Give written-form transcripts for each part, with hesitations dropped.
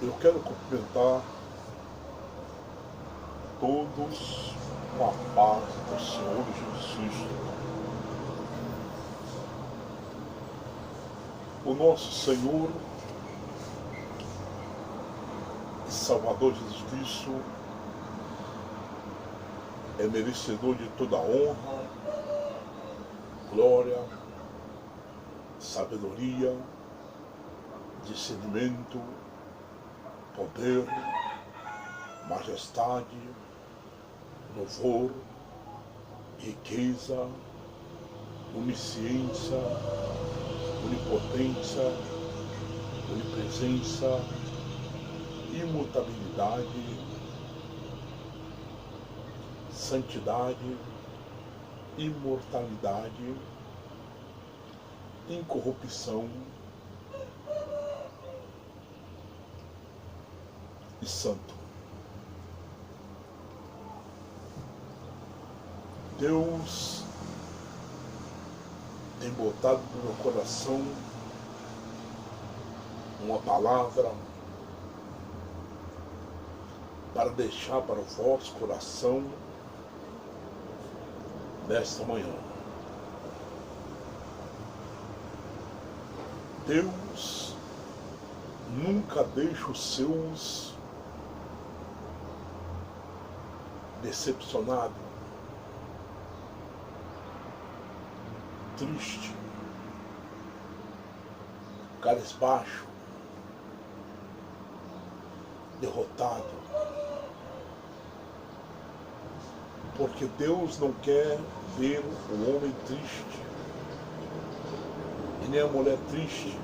Eu quero cumprimentar todos com a paz do Senhor Jesus Cristo. O nosso Senhor e Salvador Jesus Cristo é merecedor de toda honra, glória, sabedoria, discernimento, poder, majestade, louvor, riqueza, onisciência, onipotência, onipresença, imutabilidade, santidade, imortalidade, incorrupção e santo. Deus tem botado no meu coração uma palavra para deixar para o vosso coração nesta manhã. Deus nunca deixa os seus decepcionados, triste, cabisbaixo, derrotado, porque Deus não quer ver o homem triste e nem a mulher triste.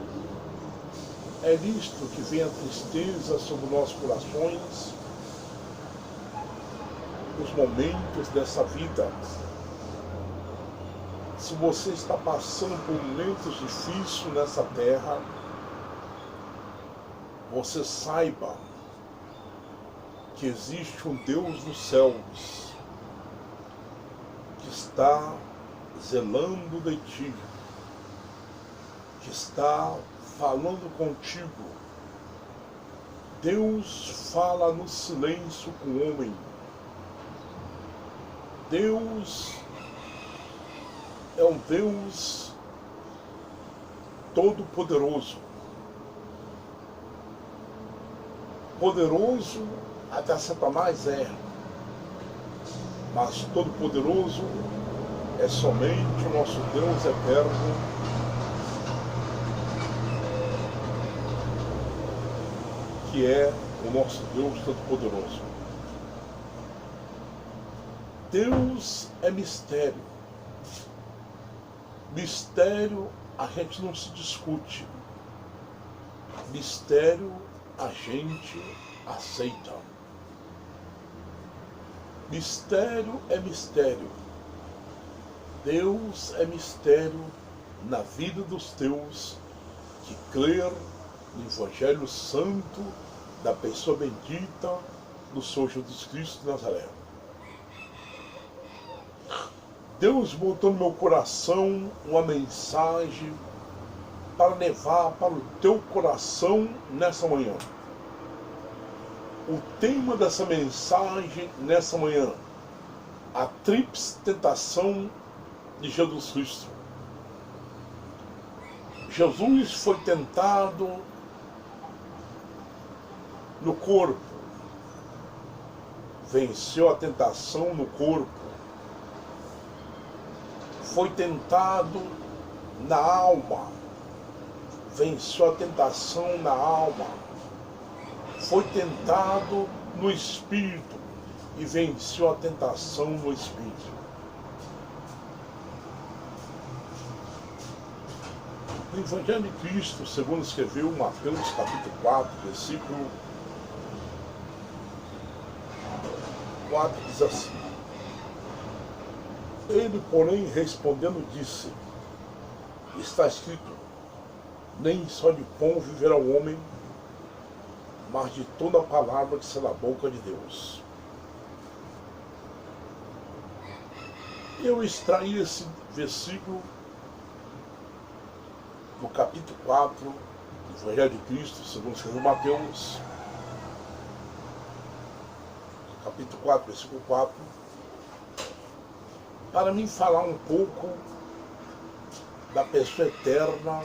É nisto que vem a tristeza sobre nossos corações, os momentos dessa vida. Se você está passando por momentos difíceis nessa terra, você saiba que existe um Deus dos céus que está zelando de ti, que está falando contigo. Deus fala no silêncio com o homem. Deus é um Deus todo-poderoso. Poderoso até Satanás é, mas todo-poderoso é somente o nosso Deus eterno, que é o nosso Deus todo-poderoso. Deus é mistério. Mistério a gente não se discute. Mistério a gente aceita. Mistério é mistério. Deus é mistério na vida dos teus que crer no Evangelho Santo da pessoa bendita do Senhor Jesus Cristo de Nazaré. Deus botou no meu coração uma mensagem para levar para o teu coração nessa manhã. O tema dessa mensagem nessa manhã: a tríplice tentação de Jesus Cristo. Jesus foi tentado no corpo, venceu a tentação no corpo. Foi tentado na alma, venceu a tentação na alma. Foi tentado no espírito e venceu a tentação no espírito. No Evangelho de Cristo, segundo escreveu Mateus capítulo 4, versículo 4, diz assim: Ele, porém, respondendo, disse: está escrito, nem só de pão viverá o homem, mas de toda a palavra que sai da boca de Deus. Eu extraí esse versículo do capítulo 4 do Evangelho de Cristo, segundo escreveu Mateus, capítulo 4, versículo 4, para me falar um pouco da pessoa eterna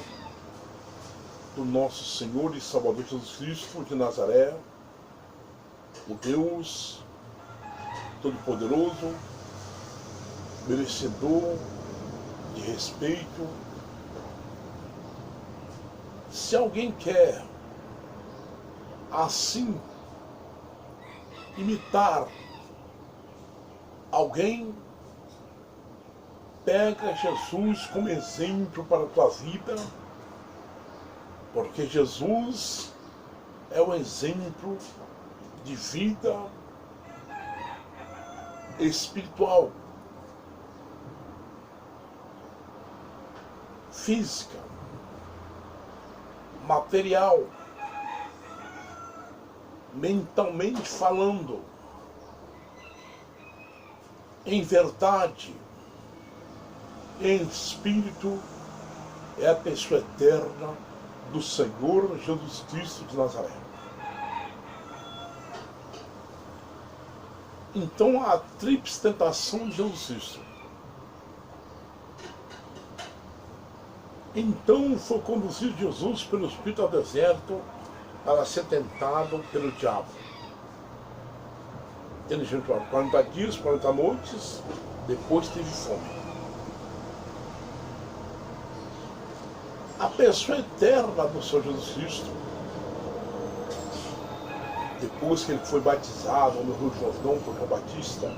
do nosso Senhor e Salvador Jesus Cristo de Nazaré, o Deus Todo-Poderoso, merecedor de respeito. Se alguém quer assim imitar alguém, pega Jesus como exemplo para a tua vida, porque Jesus é o exemplo de vida espiritual, física, material, mentalmente falando, em verdade, em espírito, é a pessoa eterna do Senhor Jesus Cristo de Nazaré. Então a tríplice tentação de Jesus Cristo. Então foi conduzido Jesus pelo Espírito ao deserto para ser tentado pelo diabo. Ele jejuou 40 dias, 40 noites, depois teve fome. A pessoa eterna do Senhor Jesus Cristo, depois que ele foi batizado no Rio Jordão por João Batista,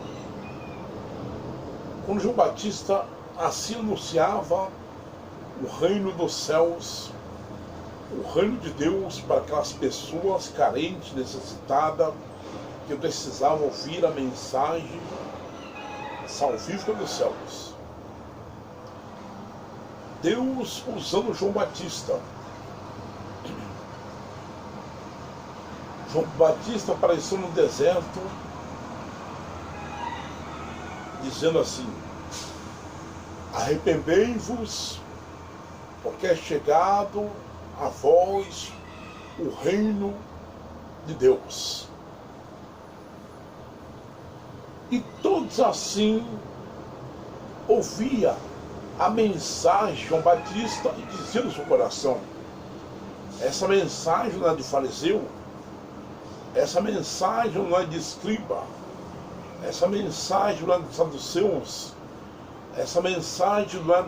quando João Batista assim anunciava o reino dos céus, o reino de Deus para aquelas pessoas carentes, necessitadas, que precisavam ouvir a mensagem salvífica dos céus. Deus usando João Batista. João Batista apareceu no deserto dizendo assim: arrependei-vos, porque é chegado a vós o reino de Deus. E todos assim ouviam a mensagem de João Batista e diziam no seu coração: essa mensagem não é de fariseu, essa mensagem não é de escriba, essa mensagem não é dos saduceus, essa mensagem não é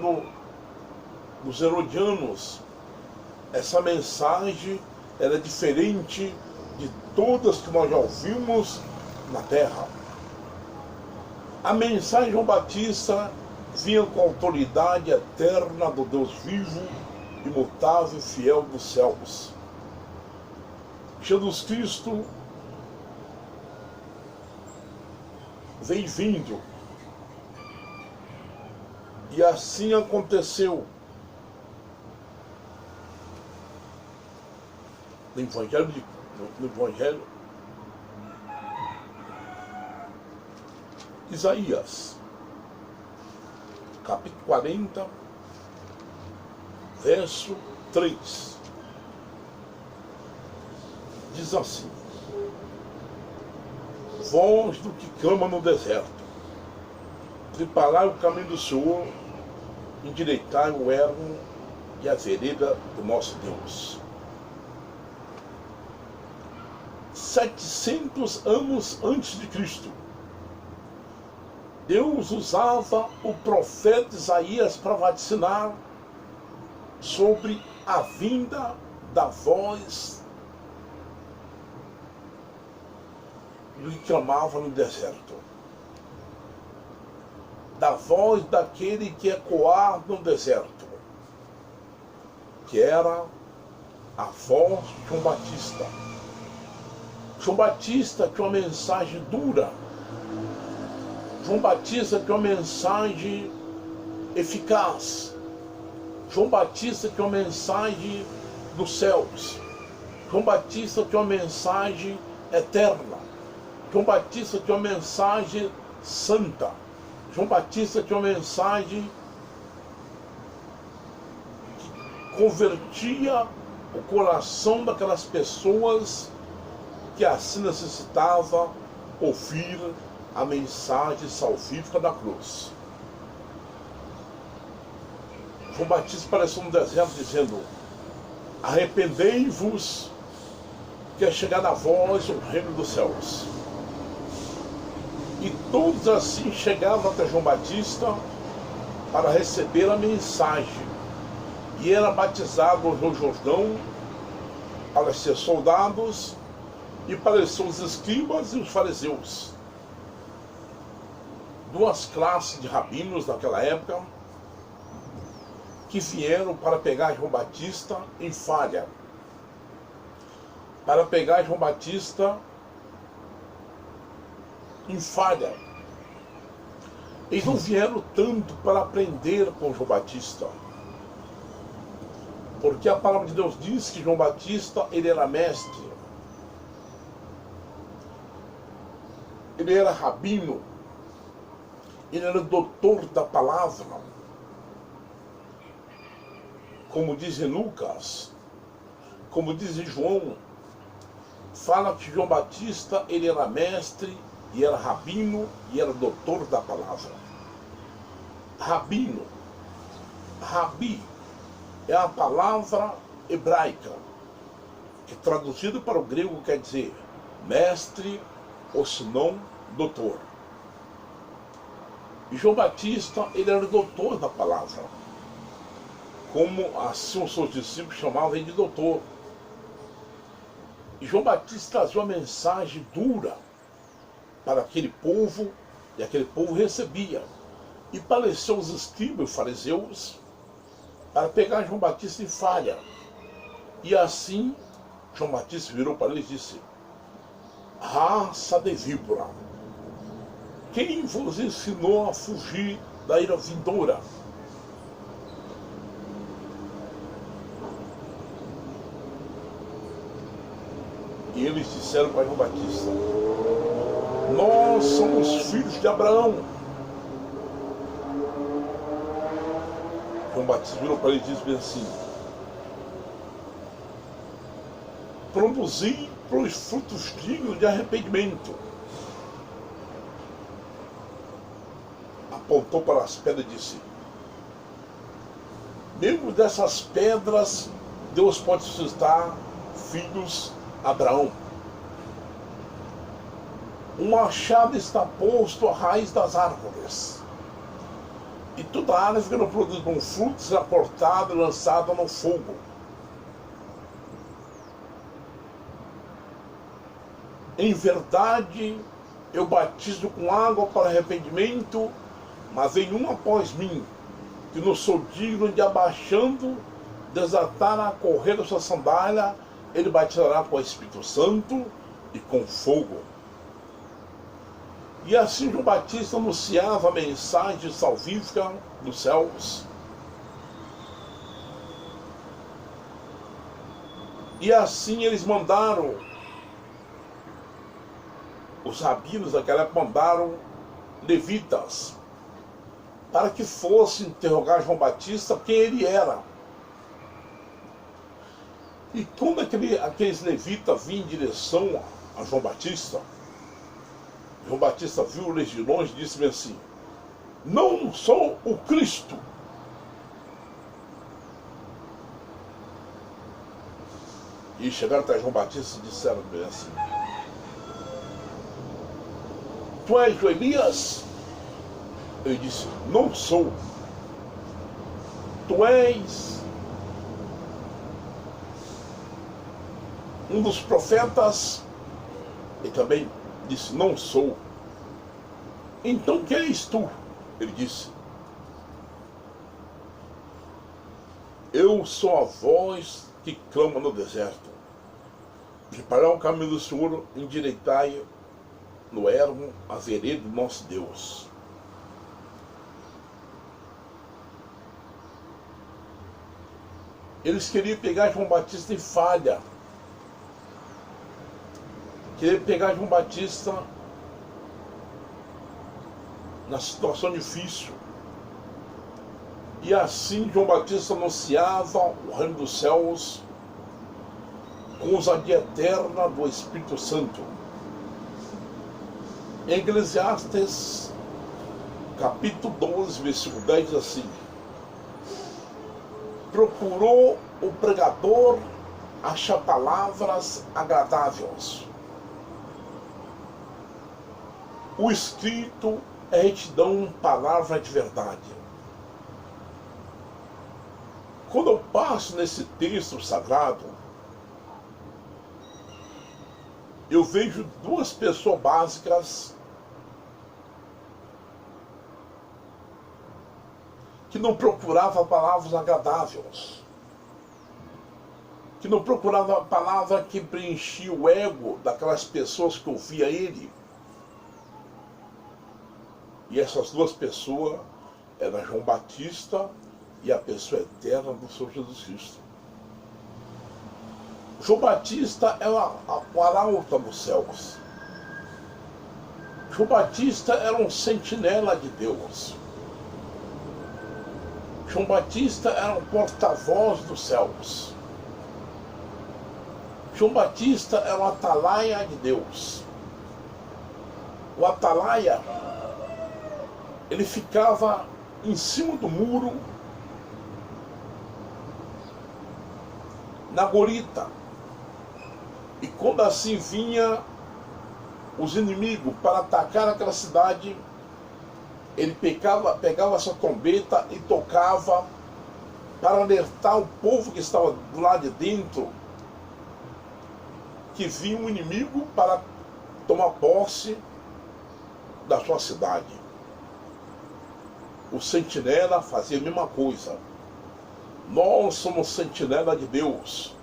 dos herodianos, essa mensagem era diferente de todas que nós já ouvimos na terra. A mensagem de João Batista vinha com a autoridade eterna do Deus vivo, imutável e fiel dos céus. Jesus Cristo vem vindo, e assim aconteceu. No Evangelho Isaías, capítulo 40, verso 3, diz assim: voz do que clama no deserto, preparai o caminho do Senhor, endireitai o ermo e a vereda do nosso Deus. 700 anos antes de Cristo, Deus usava o profeta Isaías para vaticinar sobre a vinda da voz do que clamava no deserto, da voz daquele que ecoava no deserto, que era a voz de João Batista. João Batista tinha uma mensagem dura. João Batista tinha uma mensagem eficaz. João Batista tinha uma mensagem dos céus. João Batista tinha uma mensagem eterna. João Batista tinha uma mensagem santa. João Batista tinha uma mensagem que convertia o coração daquelas pessoas que assim necessitavam ouvir a mensagem salvífica da cruz. João Batista apareceu no deserto dizendo: arrependei-vos, que é chegado a vós o reino dos céus. E todos assim chegavam até João Batista para receber a mensagem. E era batizado no Rio Jordão para ser soldados e para ser os escribas e os fariseus. Duas classes de rabinos naquela época que vieram para pegar João Batista em falha. Para pegar João Batista em falha. Eles não vieram tanto para aprender com João Batista. Porque a palavra de Deus diz que João Batista, ele era mestre. Ele era rabino. Ele era doutor da palavra. Como diz em Lucas, como diz em João, fala que João Batista, ele era mestre, e era rabino, e era doutor da palavra. Rabino, rabi, é a palavra hebraica, que traduzido para o grego quer dizer mestre, ou se não, doutor. E João Batista, ele era doutor da palavra, como assim os seus discípulos chamavam ele de doutor. E João Batista trazia uma mensagem dura para aquele povo, e aquele povo recebia. E pareceu os escribas e fariseus para pegar João Batista em falha. E assim, João Batista virou para ele e disse: raça de víbora, quem vos ensinou a fugir da ira vindoura? E eles disseram para João Batista: nós somos filhos de Abraão. João Batista virou para ele e disse bem assim: produzi pelos frutos dignos de arrependimento. Apontou para as pedras e disse: mesmo dessas pedras Deus pode suscitar filhos Abraão. Um machado está posto à raiz das árvores, e toda árvore que não produz um fruto será cortada e lançada no fogo. Em verdade, eu batizo com água para arrependimento, mas vem um após mim, que não sou digno de, abaixando, desatar a correr da sua sandália. Ele batizará com o Espírito Santo e com fogo. E assim João Batista anunciava a mensagem salvífica dos céus. E assim eles mandaram, os rabinos daquela época mandaram levitas para que fossem interrogar João Batista quem ele era. E quando aqueles levitas vinham em direção a João Batista viu eles de longe e disse assim: não sou o Cristo. E chegaram até João Batista e disseram bem assim: tu és o Elias? Ele disse: não sou. Tu és um dos profetas? Ele também disse: não sou. Então quem és tu? Ele disse: eu sou a voz que clama no deserto: preparar o caminho do Senhor, endireitai no ermo a vereda do nosso Deus. Eles queriam pegar João Batista em falha. Queriam pegar João Batista na situação difícil. E assim João Batista anunciava o reino dos céus com ousadia eterna do Espírito Santo. Em Eclesiastes, capítulo 12, versículo 10, diz assim: procurou o pregador achar palavras agradáveis. O escrito é retidão, palavra de verdade. Quando eu passo nesse texto sagrado, eu vejo duas pessoas básicas que não procuravam palavras agradáveis, que não procuravam a palavra que preenchia o ego daquelas pessoas que ouvia ele. E essas duas pessoas eram João Batista e a pessoa eterna do Senhor Jesus Cristo. João Batista era o arauto dos céus. João Batista era um sentinela de Deus. João Batista era um porta-voz dos céus. João Batista era o atalaia de Deus. O atalaia, ele ficava em cima do muro, na gorita. E quando assim vinha os inimigos para atacar aquela cidade, ele pegava essa trombeta e tocava para alertar o povo que estava do lado de dentro que vinha um inimigo para tomar posse da sua cidade. O sentinela fazia a mesma coisa. Nós somos sentinela de Deus.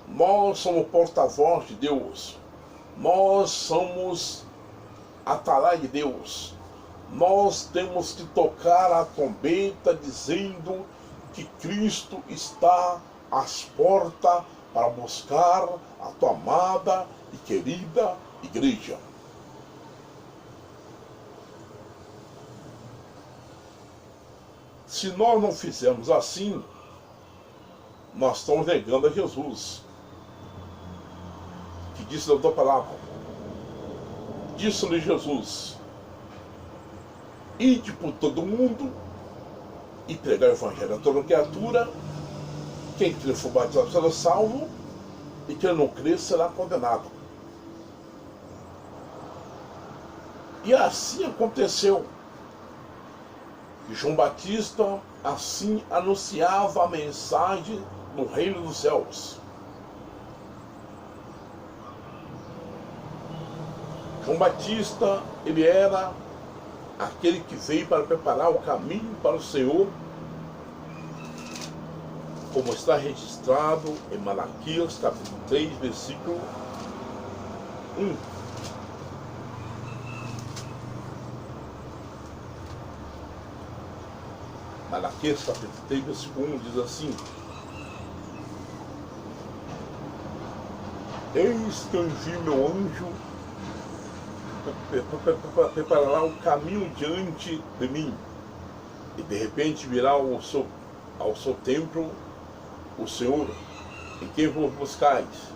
Nós somos porta-voz de Deus. Nós somos atalaia de Deus. Nós temos que tocar a trombeta dizendo que Cristo está às portas para buscar a tua amada e querida igreja. Se nós não fizermos assim, nós estamos negando a Jesus, que disse na tua palavra. Disse-lhe Jesus: ide por todo mundo e pregar o evangelho a toda criatura. Quem crer for batizado será salvo, e quem não crer será condenado. E assim aconteceu. E João Batista assim anunciava a mensagem do reino dos céus. João Batista, ele era aquele que veio para preparar o caminho para o Senhor, como está registrado em Malaquias, capítulo 3, versículo 1. Malaquias, capítulo 3, versículo 1, diz assim: eis que eu envio meu anjo para preparar o caminho diante de mim, e de repente virá ao seu templo o Senhor, em quem vos buscais,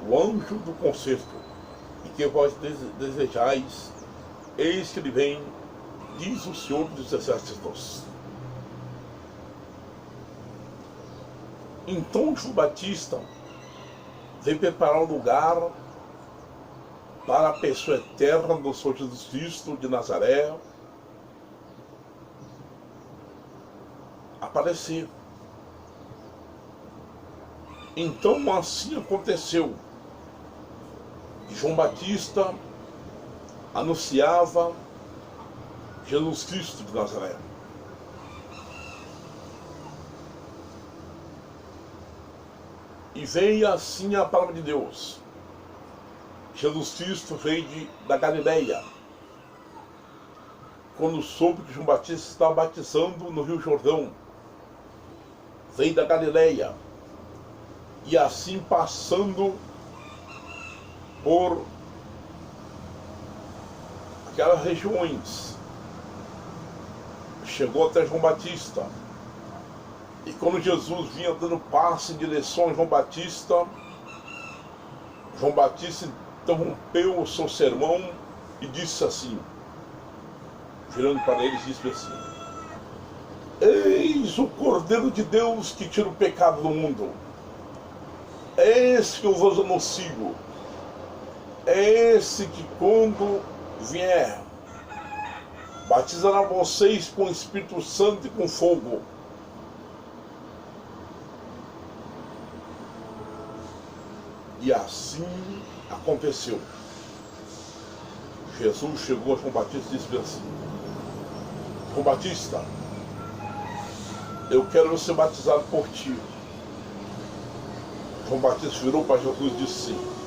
o anjo do concerto, em que vós desejais, eis que ele vem, diz o Senhor dos Exércitos. Então João Batista veio preparar um lugar para a pessoa eterna do Senhor Jesus Cristo de Nazaré aparecer. Então assim aconteceu. João Batista anunciava Jesus Cristo de Nazaré. E veio assim a palavra de Deus. Jesus Cristo veio da Galileia, quando soube que João Batista estava batizando no Rio Jordão. Veio da Galileia, e assim passando por aquelas regiões, chegou até João Batista. E quando Jesus vinha dando passo em direção a João Batista interrompeu o seu sermão e disse assim, virando para eles, disse assim: eis o Cordeiro de Deus que tira o pecado do mundo. É esse que eu vos anuncio. É esse que, quando vier, batizará vocês com o Espírito Santo e com fogo. E assim aconteceu. Jesus chegou a João Batista e disse assim: João Batista, eu quero ser batizado por ti. João Batista virou para Jesus e disse assim: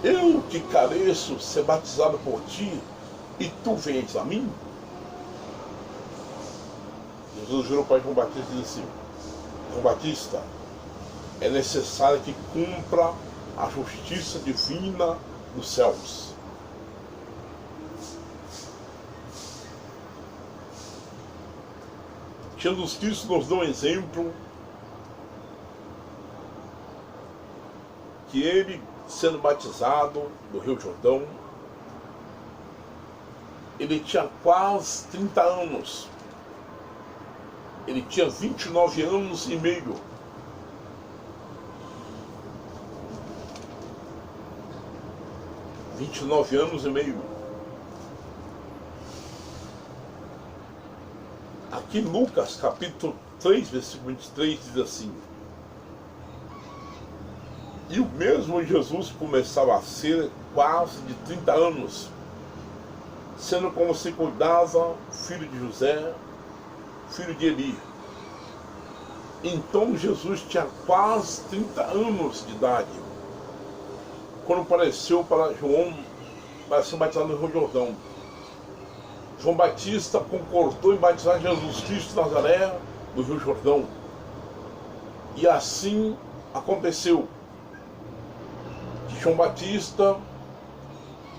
eu que careço ser batizado por ti, e tu vens a mim? Jesus virou para João Batista e disse assim: João Batista, é necessário que cumpra a justiça divina dos céus. Jesus Cristo nos deu um exemplo que ele, sendo batizado no Rio Jordão, ele tinha quase 30 anos. Ele tinha 29 anos e meio. Aqui Lucas, capítulo 3, versículo 23, diz assim: e o mesmo Jesus começava a ser quase de 30 anos, sendo como se cuidava, filho de José, filho de Eli. Então Jesus tinha quase 30 anos de idade, quando apareceu para João para ser batizado no Rio Jordão. João Batista concordou em batizar Jesus Cristo de Nazaré no Rio Jordão. E assim aconteceu. Que João Batista,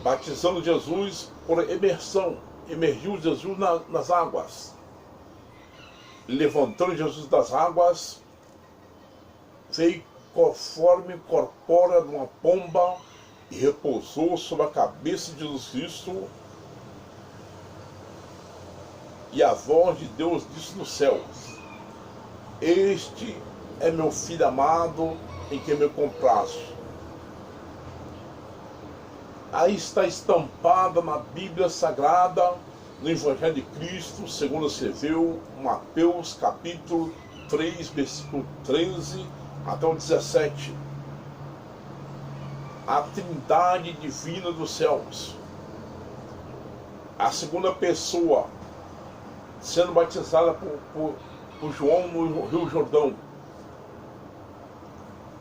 batizando Jesus por imersão, emergiu Jesus nas águas. Levantando Jesus das águas, veio conforme corpórea de uma pomba e repousou sobre a cabeça de Jesus Cristo. E a voz de Deus disse nos céus: este é meu filho amado, em quem me comprazo. Aí está estampada na Bíblia Sagrada, no Evangelho de Cristo, segundo escreveu Mateus capítulo 3, versículo 13 até o 17. A Trindade divina dos céus. A segunda pessoa sendo batizada por João no Rio Jordão.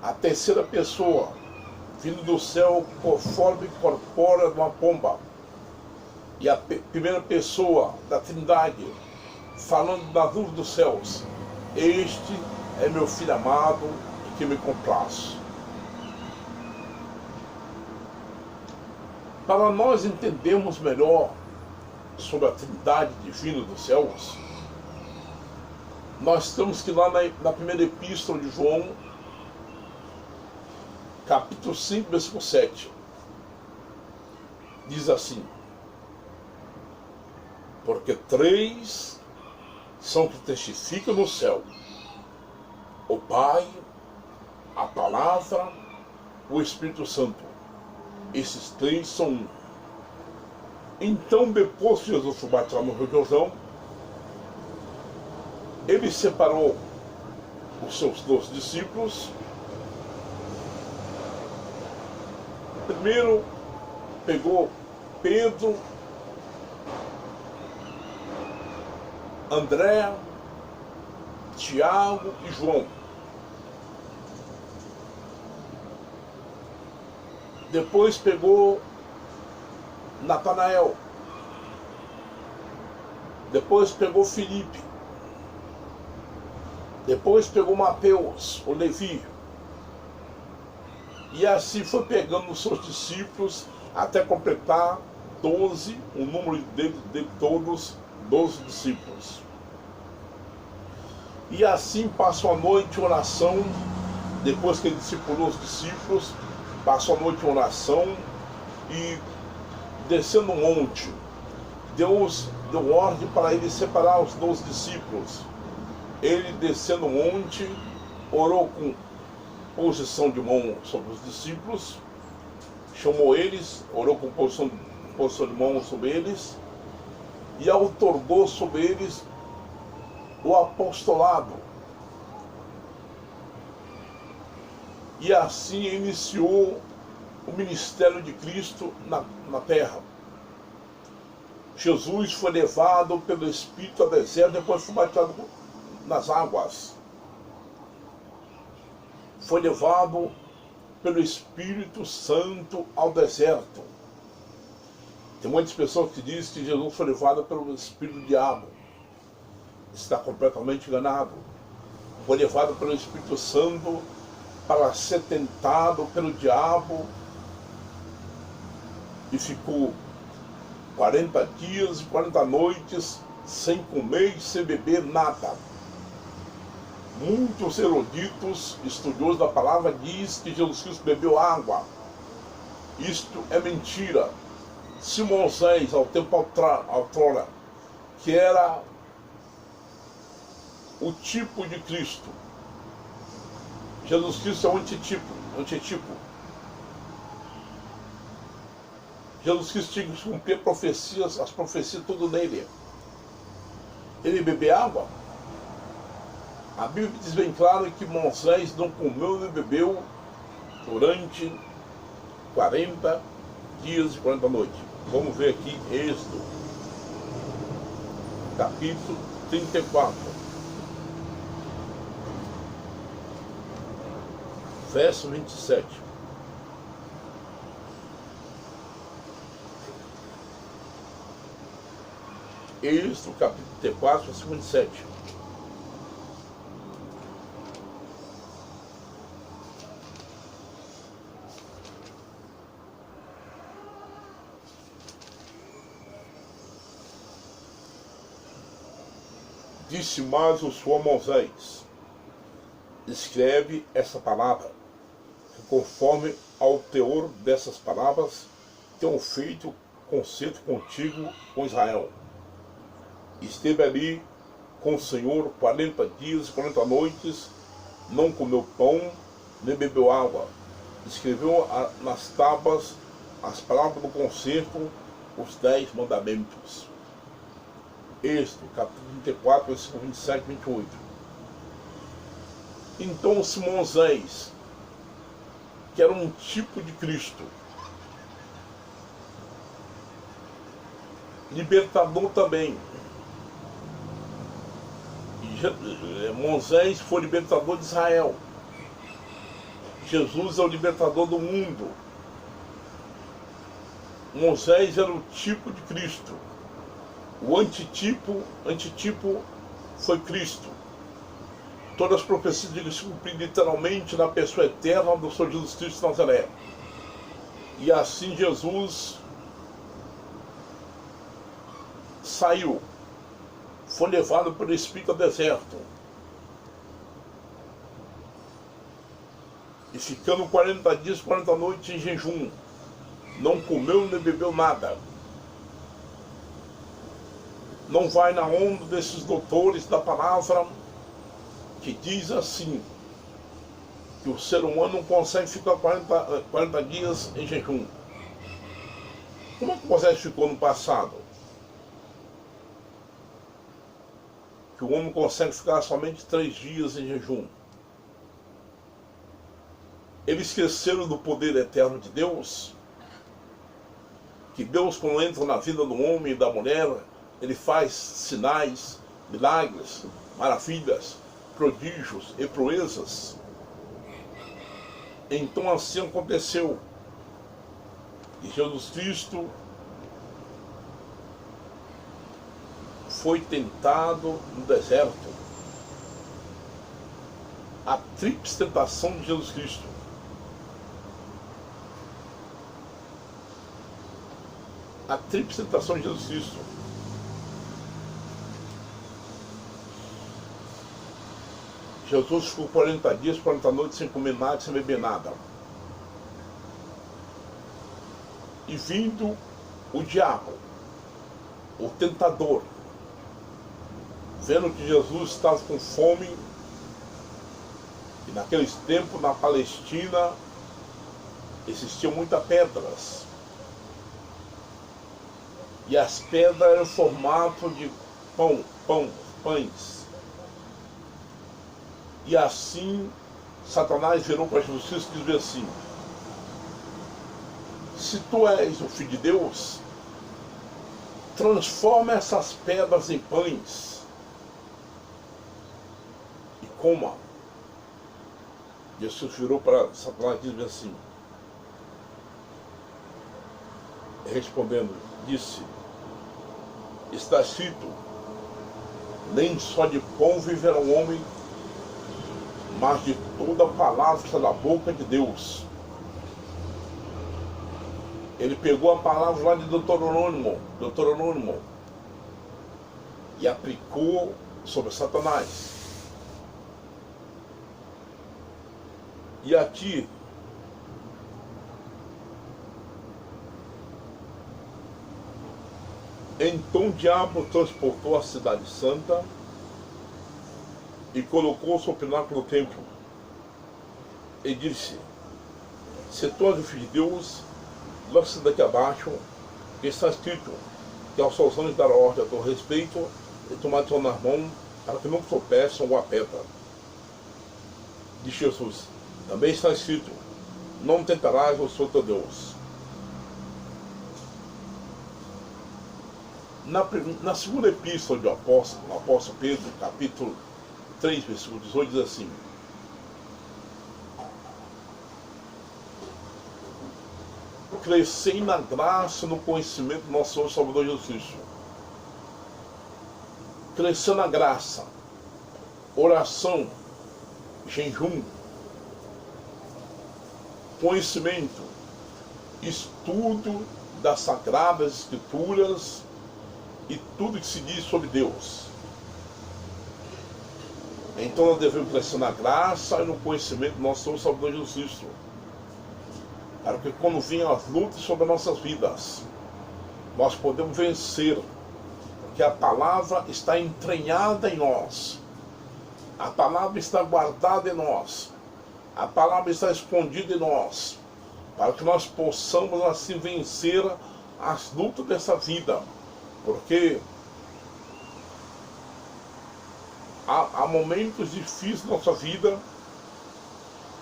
A terceira pessoa vindo do céu conforme corpórea de uma pomba. E a primeira pessoa da Trindade falando das luzes dos céus: este é meu filho amado, em quem me comprazo. Para nós entendermos melhor sobre a Trindade divina dos céus, nós temos que ir lá na primeira epístola de João, capítulo 5, versículo 7. Diz assim: porque três são que testificam no céu: o Pai, a Palavra, o Espírito Santo. Esses três são um. Então, depois que Jesus foi batizado no Rio Jordão, ele separou os seus 12 discípulos. Primeiro pegou Pedro, André, Tiago e João. Depois pegou Natanael. Depois pegou Filipe. Depois pegou Mateus, o Levi. E assim foi pegando os seus discípulos até completar 12, o número de todos, 12 discípulos. E assim passou a noite em oração. Depois que ele discipulou os discípulos, passou a noite em oração e descendo um monte, Deus deu ordem para ele separar os 12 discípulos. Ele, descendo o monte, orou com posição de mão sobre os discípulos, chamou eles, orou com posição de mão sobre eles e outorgou sobre eles o apostolado. E assim iniciou o ministério de Cristo na terra. Jesus foi levado pelo Espírito ao deserto, depois foi batizado nas águas. Foi levado pelo Espírito Santo ao deserto. Tem muitas pessoas que dizem que Jesus foi levado pelo Espírito do Diabo. Está completamente enganado. Foi levado pelo Espírito Santo para ser tentado pelo diabo e ficou 40 dias e 40 noites sem comer e sem beber nada. Muitos eruditos, estudiosos da palavra, dizem que Jesus Cristo bebeu água. Isto é mentira. Se Moisés, ao tempo outrora, que era o tipo de Cristo, Jesus Cristo é um antitipo. Jesus Cristo tinha que cumprir as profecias tudo nele. Ele bebeu água. A Bíblia diz bem claro que Moisés não comeu nem bebeu durante 40 dias e 40 noites. Vamos ver aqui Êxodo, capítulo 34, verso 27. Êxodo, capítulo 34, verso 27. Disse mais o Senhor a Moisés: escreve essa palavra, que conforme ao teor dessas palavras tenho feito concerto contigo com Israel. Esteve ali com o Senhor 40 dias e 40 noites, não comeu pão, nem bebeu água. Escreveu nas tábuas as palavras do concerto, os 10 mandamentos. Êxodo, capítulo 34, versículo 27 e 28. Então, se Moisés, que era um tipo de Cristo, libertador também, Moisés foi libertador de Israel, Jesus é o libertador do mundo. Moisés era o tipo de Cristo. O antitipo foi Cristo. Todas as profecias de se cumprir literalmente na pessoa eterna do Senhor Jesus Cristo de Nazaré. E assim Jesus saiu, foi levado pelo Espírito ao deserto. E ficando 40 dias, 40 noites em jejum, não comeu nem bebeu nada. Não vai na onda desses doutores da palavra que diz assim, que o ser humano não consegue ficar 40 dias em jejum. Como é que Moisés ficou no passado? Que o homem consegue ficar somente 3 dias em jejum. Eles esqueceram do poder eterno de Deus, que Deus, quando entra na vida do homem e da mulher, ele faz sinais, milagres, maravilhas, prodígios e proezas. Então assim aconteceu. E Jesus Cristo foi tentado no deserto. A tríplice tentação de Jesus Cristo. A tríplice tentação de Jesus Cristo. Jesus ficou 40 dias, 40 noites sem comer nada, sem beber nada. E vindo O diabo, o tentador, vendo que Jesus estava com fome, e naqueles tempos na Palestina existiam muitas pedras, e as pedras eram em formato de pães. E assim Satanás virou para Jesus e disse assim: se tu és o Filho de Deus, transforma essas pedras em pães e coma. Jesus virou para Satanás e disse assim, respondendo, disse: está escrito, nem só de pão viverá o homem, mas de toda palavra que está da boca de Deus. Ele pegou a palavra lá de Deuteronômio e aplicou sobre Satanás. E aqui então o diabo transportou a cidade santa e colocou sobre o pináculo do templo e disse: se tu és o Filho de Deus, lança daqui abaixo, que está escrito que aos seus anjos dará ordem a teu respeito e tomar teu nas mãos para que não tropeçam ou a pedra. Disse Jesus: também está escrito, não tentarás o Senhor teu Deus. Na segunda epístola do apóstolo Pedro, capítulo 3, versículo 18, diz assim: crescei na graça e no conhecimento do nosso Senhor e Salvador Jesus Cristo. Crescer na graça, oração, jejum, conhecimento, estudo das Sagradas Escrituras e tudo que se diz sobre Deus. Então nós devemos crescer na graça e no conhecimento do nosso Senhor e Salvador Jesus Cristo, para que quando vinham as lutas sobre as nossas vidas, nós podemos vencer, porque a palavra está entranhada em nós, a palavra está guardada em nós, a palavra está escondida em nós, para que nós possamos assim vencer as lutas dessa vida, porque há momentos difíceis na nossa vida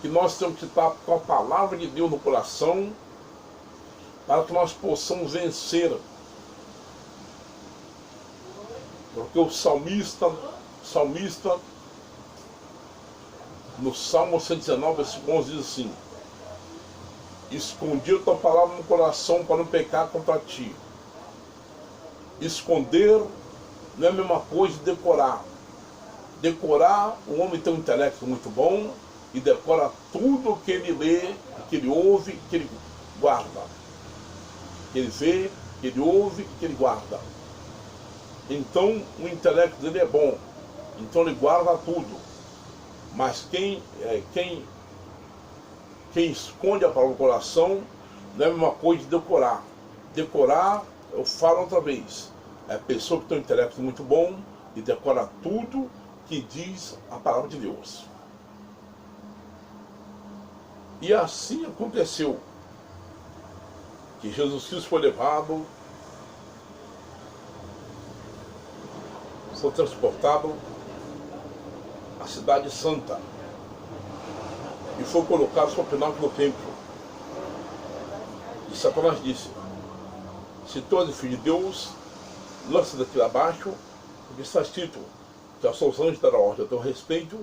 que nós temos que estar com a palavra de Deus no coração para que nós possamos vencer. Porque o salmista no Salmo 119, versículo 11 diz assim: escondi a tua palavra no coração para não pecar contra ti. Esconder não é a mesma coisa de decorar. Decorar, o homem tem um intelecto muito bom e decora tudo que ele lê, que ele ouve, que ele guarda. Que ele vê, que ele ouve, que ele guarda. Então o intelecto dele é bom, então ele guarda tudo. Mas quem esconde a palavra no coração não é a mesma coisa de decorar. Decorar, eu falo outra vez, é a pessoa que tem um intelecto muito bom e decora tudo que diz a palavra de Deus. E assim aconteceu que Jesus Cristo foi levado, foi transportado à cidade santa e foi colocado sobre o pináculo do templo. E Satanás disse: se tu és o Filho de Deus, lança daqui abaixo, porque está escrito que aos seus anjos dará ordem a teu respeito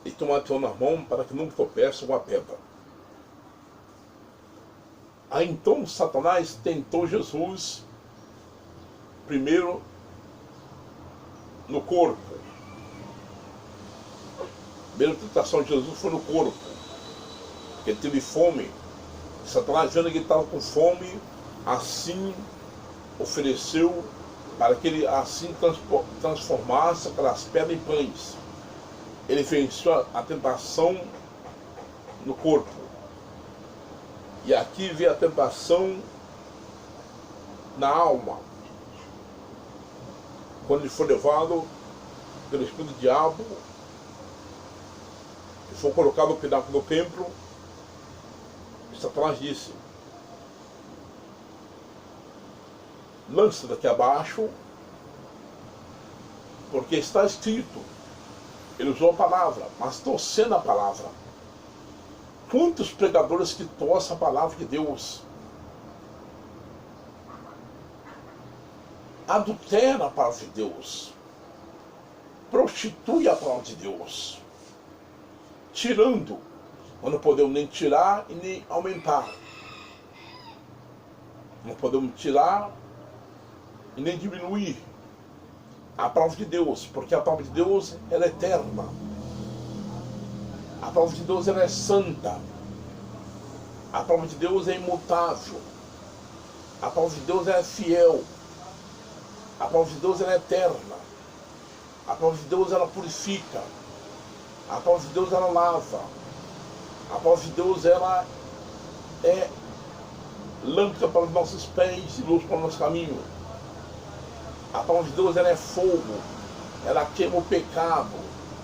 e tomar teu na mão para que não tropeçam com a pedra. Aí então Satanás tentou Jesus primeiro no corpo. A primeira tentação de Jesus foi no corpo, porque ele teve fome. Satanás, vendo que ele estava com fome, assim ofereceu para que ele assim transformasse aquelas pedras em pães. Ele venceu a tentação no corpo. E aqui vem a tentação na alma, quando ele foi levado pelo espírito do diabo e foi colocado no pináculo do templo, Satanás disse: lance daqui abaixo, porque está escrito. Ele usou a palavra, mas torcendo a palavra. Quantos pregadores que torcem a palavra de Deus, adultera a palavra de Deus, prostitui a palavra de Deus, tirando, quando não podemos nem tirar e nem aumentar. Não podemos tirar e nem diminuir a palavra de Deus, porque a palavra de Deus ela é eterna. A palavra de Deus ela é santa. A palavra de Deus é imutável. A palavra de Deus ela é fiel. A palavra de Deus ela é eterna. A palavra de Deus ela purifica. A palavra de Deus ela lava. A palavra de Deus ela é lâmpada para os nossos pés e luz para o nosso caminho. A palavra de Deus ela é fogo. Ela queima o pecado.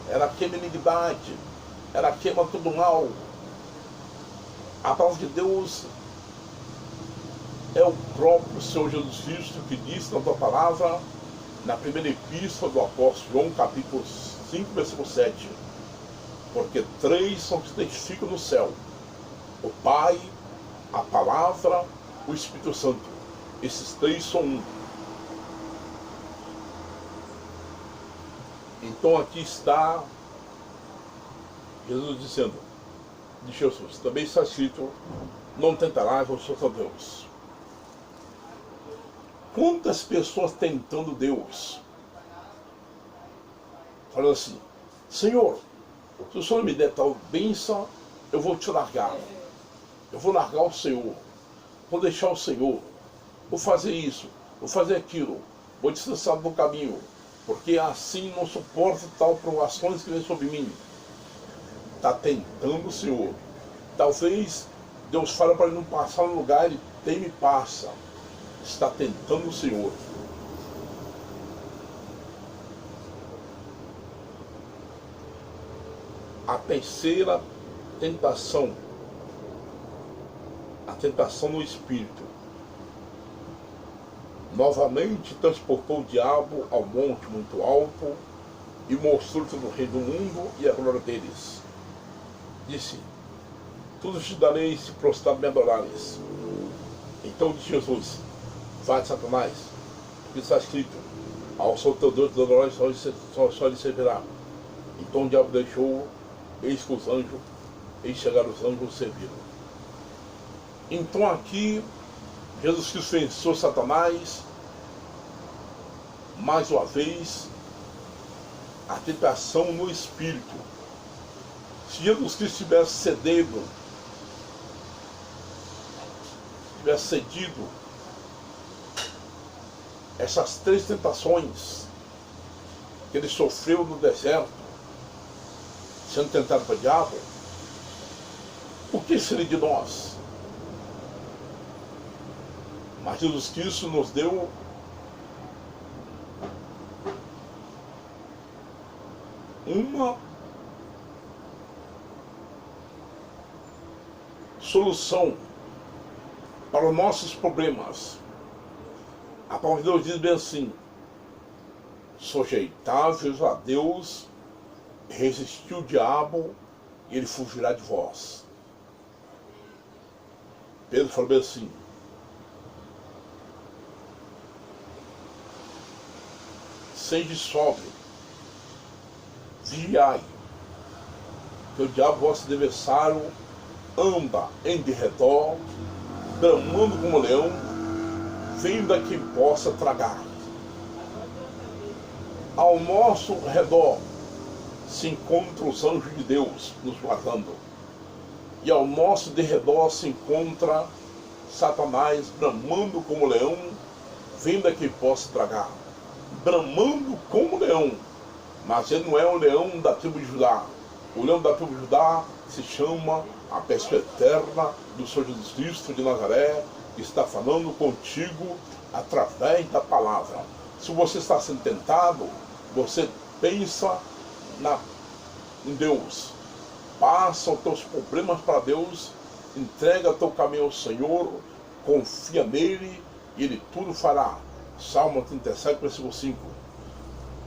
Ela queima a iniquidade. Ela queima todo o mal. A palavra de Deus é o próprio Senhor Jesus Cristo que disse na tua palavra, na primeira epístola do apóstolo João, capítulo 5, versículo 7. Porque três são que testificam no céu: o Pai, a Palavra, o Espírito Santo. Esses três são um. Então aqui está Jesus dizendo, de Jesus, também está escrito: não tentarás o Senhor Deus. Quantas pessoas tentando Deus, falando assim: Senhor, se o Senhor me der tal bênção, eu vou te largar. Eu vou largar o Senhor. Vou deixar o Senhor. Vou fazer isso. Vou fazer aquilo. Vou distanciar do caminho. Porque assim não suporto tal provações que vem sobre mim. Está tentando o Senhor. Talvez Deus fale para ele não passar no lugar, ele teme e passa. Está tentando o Senhor. A terceira tentação, a tentação no Espírito, novamente transportou o diabo ao monte muito alto e mostrou todo o reino do mundo e a glória deles. Disse: tudo te darei se prostrar me adorares. Então disse Jesus: vai, Satanás, porque está escrito: ao Senhor teu Deus te adorar, só lhe servirá. Então o diabo deixou, eis que os anjos, eis chegaram os anjos serviram. Então aqui Jesus Cristo venceu Satanás, mais uma vez, a tentação no Espírito. Se Jesus Cristo tivesse cedido, tivesse cedido essas três tentações que ele sofreu no deserto, sendo tentado pelo diabo, o que seria de nós? Mas Jesus Cristo nos deu uma solução para os nossos problemas. A palavra de Deus diz bem assim: sujeitáveis a Deus, resistir o diabo e ele fugirá de vós. Pedro falou bem assim: sede sóbrio, vigiai, que o diabo, vosso adversário, anda em derredor, bramando como leão, vendo a quem possa tragar. Ao nosso redor se encontram os anjos de Deus nos guardando, e ao nosso derredor se encontra Satanás bramando como leão, vendo a quem possa tragar. Bramando como leão, mas ele não é o leão da tribo de Judá. O leão da tribo de Judá se chama a pessoa eterna do Senhor Jesus Cristo de Nazaré, que está falando contigo através da palavra. Se você está sendo tentado, você pensa em Deus. Passa os teus problemas para Deus, entrega teu caminho ao Senhor, confia nele e ele tudo fará. Salmo 37, versículo 5.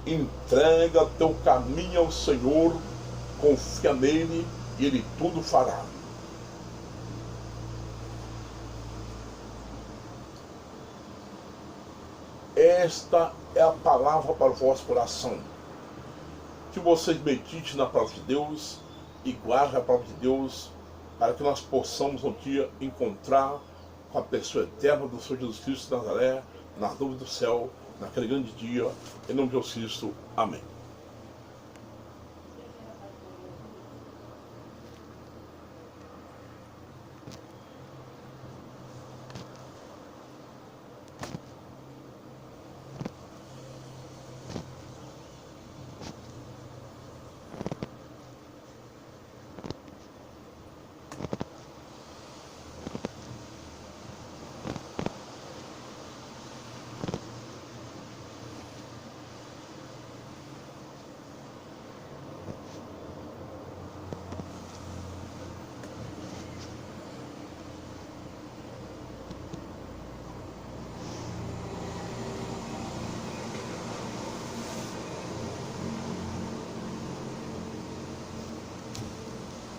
Entrega teu caminho ao Senhor, confia nele e ele tudo fará. Esta é a palavra para o vosso coração. Que vocês meditem na palavra de Deus e guardem a palavra de Deus, para que nós possamos um dia encontrar com a pessoa eterna do Senhor Jesus Cristo de Nazaré, nas nuvens do céu, naquele grande dia, em nome de Jesus Cristo. Amém.